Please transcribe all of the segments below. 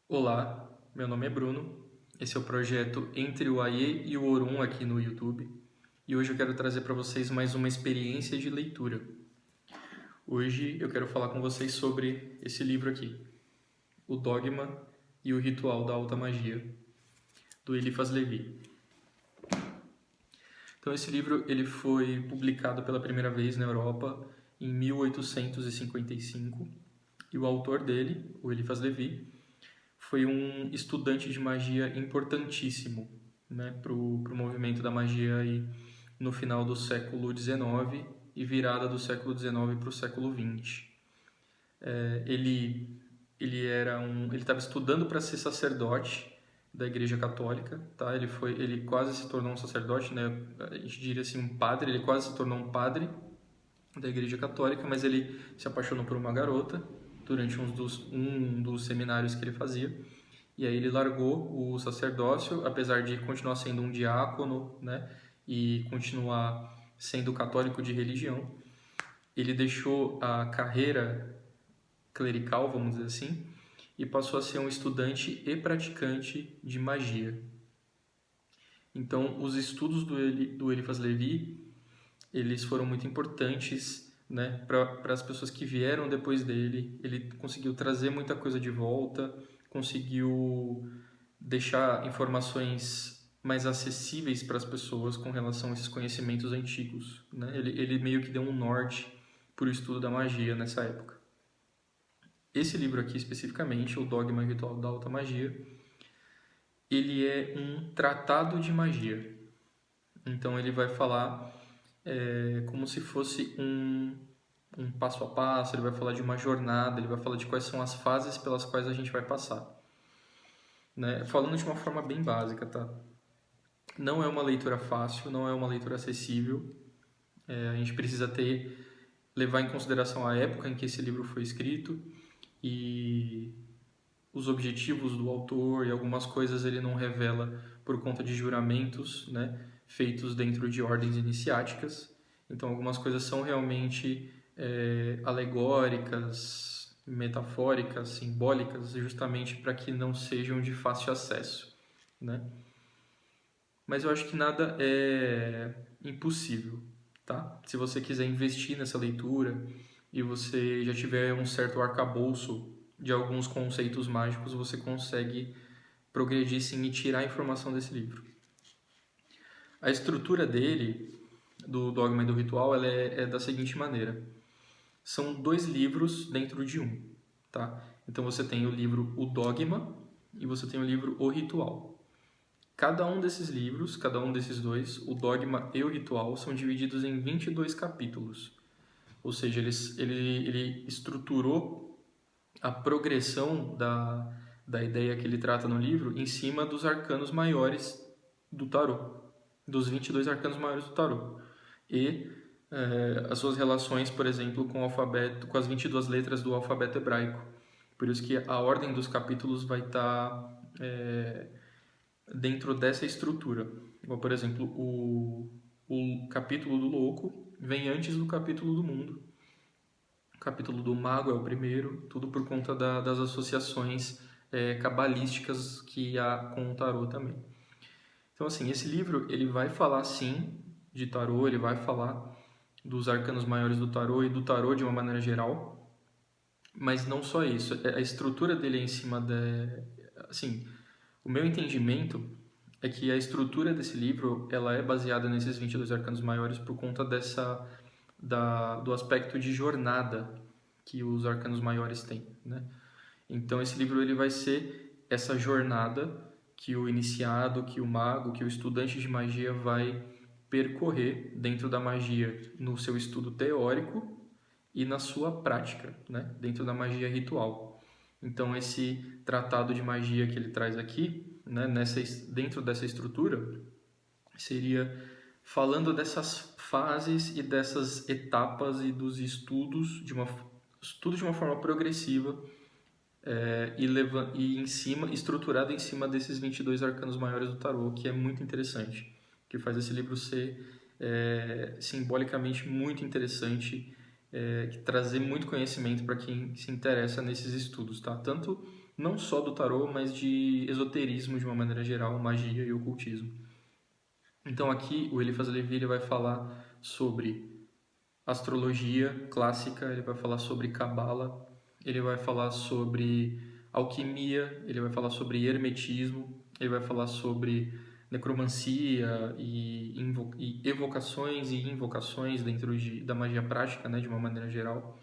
Olá, meu nome é Bruno. Esse é o projeto Entre o Aie e o Orum aqui no YouTube. E hoje eu quero trazer para vocês mais uma experiência de leitura. Hoje eu quero falar com vocês sobre esse livro aqui, O Dogma e o Ritual da Alta Magia, do Eliphas Levi. Então esse livro ele foi publicado pela primeira vez na Europa em 1855 e o autor dele, o Eliphas Levi, foi um estudante de magia importantíssimo, né, para o movimento da magia aí no final do século XIX e virada do século XIX para o século XX. Ele estava estudando para ser sacerdote da Igreja Católica, tá? Ele quase se tornou um sacerdote, né? A gente diria assim um padre. Ele quase se tornou um padre da Igreja Católica, mas ele se apaixonou por uma garota durante um dos seminários que ele fazia. E aí ele largou o sacerdócio, apesar de continuar sendo um diácono, né, e continuar sendo católico de religião. Ele deixou a carreira clerical, vamos dizer assim, e passou a ser um estudante e praticante de magia. Então, os estudos do Eliphas Levi, eles foram muito importantes, né, para as pessoas que vieram depois dele. Ele conseguiu trazer muita coisa de volta, conseguiu deixar informações mais acessíveis para as pessoas com relação a esses conhecimentos antigos, né? Ele meio que deu um norte para o estudo da magia nessa época. Esse livro aqui especificamente, O Dogma e o Ritual da Alta Magia, ele é um tratado de magia. Então ele vai falar como se fosse um passo a passo, ele vai falar de uma jornada, ele vai falar de quais são as fases pelas quais a gente vai passar. Né? Falando de uma forma bem básica, tá? Não é uma leitura fácil, não é uma leitura acessível. A gente precisa levar em consideração a época em que esse livro foi escrito e os objetivos do autor, e algumas coisas ele não revela por conta de juramentos, né, feitos dentro de ordens iniciáticas. Então algumas coisas são realmente alegóricas, metafóricas, simbólicas, justamente para que não sejam de fácil acesso, né? Mas eu acho que nada é impossível, tá? Se você quiser investir nessa leitura e você já tiver um certo arcabouço de alguns conceitos mágicos, você consegue progredir sim e tirar a informação desse livro. A estrutura dele, do Dogma e do Ritual, ela é da seguinte maneira. São 2 livros dentro de um, tá? Então você tem o livro O Dogma e você tem o livro O Ritual. Cada um desses livros, cada um desses dois, o Dogma e o Ritual, são divididos em 22 capítulos. Ou seja, ele estruturou a progressão da ideia que ele trata no livro em cima dos arcanos maiores do tarô, dos 22 arcanos maiores do tarô. E as suas relações, por exemplo, com o alfabeto, com as 22 letras do alfabeto hebraico. Por isso que a ordem dos capítulos vai estar dentro dessa estrutura. Igual, por exemplo, o capítulo do louco vem antes do capítulo do mundo. O capítulo do mago é o primeiro, tudo por conta das associações cabalísticas que há com o tarô também. Então, assim, esse livro ele vai falar, sim, de tarô, ele vai falar dos arcanos maiores do tarô e do tarô de uma maneira geral, mas não só isso. A estrutura dele é em cima assim, o meu entendimento é que a estrutura desse livro ela é baseada nesses 22 arcanos maiores por conta do aspecto de jornada que os arcanos maiores têm, né? Então esse livro ele vai ser essa jornada que o iniciado, que o mago, que o estudante de magia vai percorrer dentro da magia no seu estudo teórico e na sua prática, né? Dentro da magia ritual. Então esse tratado de magia que ele traz aqui, né, dentro dessa estrutura, seria falando dessas fases e dessas etapas e dos estudos tudo de uma forma progressiva estruturado em cima desses 22 arcanos maiores do tarô, que é muito interessante, que faz esse livro ser simbolicamente muito interessante trazer muito conhecimento para quem se interessa nesses estudos, tá? Tanto não só do tarô, mas de esoterismo de uma maneira geral, magia e ocultismo. Então aqui o Eliphas Levi ele vai falar sobre astrologia clássica, ele vai falar sobre cabala, ele vai falar sobre alquimia, ele vai falar sobre hermetismo, ele vai falar sobre necromancia e evocações e invocações dentro da magia prática, né, de uma maneira geral.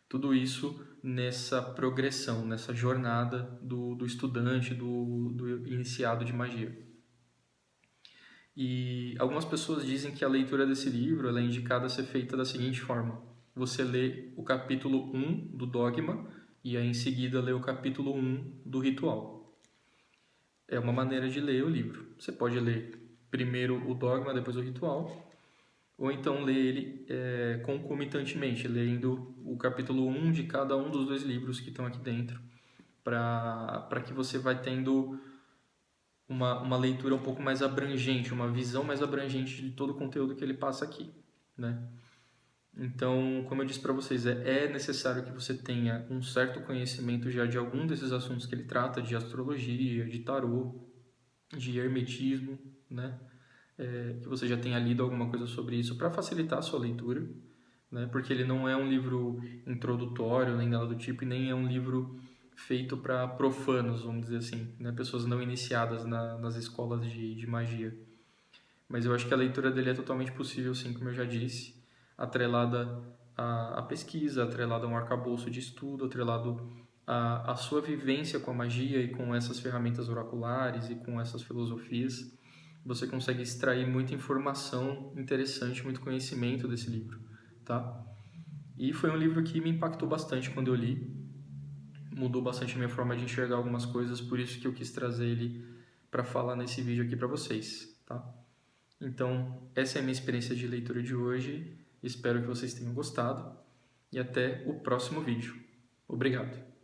Tudo isso nessa progressão, nessa jornada do estudante, do iniciado de magia. E algumas pessoas dizem que a leitura desse livro ela é indicada a ser feita da seguinte forma: você lê o capítulo 1 do Dogma e aí em seguida lê o capítulo 1 do Ritual. É uma maneira de ler o livro. Você pode ler primeiro o Dogma, depois o Ritual, ou então ler ele concomitantemente, lendo o capítulo 1 de cada um dos dois livros que estão aqui dentro, para que você vai tendo uma leitura um pouco mais abrangente, uma visão mais abrangente de todo o conteúdo que ele passa aqui, né? Então, como eu disse para vocês, é necessário que você tenha um certo conhecimento já de algum desses assuntos que ele trata, de astrologia, de tarô, de hermetismo, né? Que você já tenha lido alguma coisa sobre isso para facilitar a sua leitura, né? Porque ele não é um livro introdutório, nem nada do tipo, e nem é um livro feito para profanos, vamos dizer assim, né? Pessoas não iniciadas nas escolas de magia. Mas eu acho que a leitura dele é totalmente possível, sim, como eu já disse, atrelada à pesquisa, atrelada a um arcabouço de estudo, atrelado à sua vivência com a magia e com essas ferramentas oraculares e com essas filosofias. Você consegue extrair muita informação interessante, muito conhecimento desse livro, tá? E foi um livro que me impactou bastante quando eu li, mudou bastante a minha forma de enxergar algumas coisas, por isso que eu quis trazer ele para falar nesse vídeo aqui para vocês, tá? Então, essa é a minha experiência de leitura de hoje. Espero que vocês tenham gostado e até o próximo vídeo. Obrigado!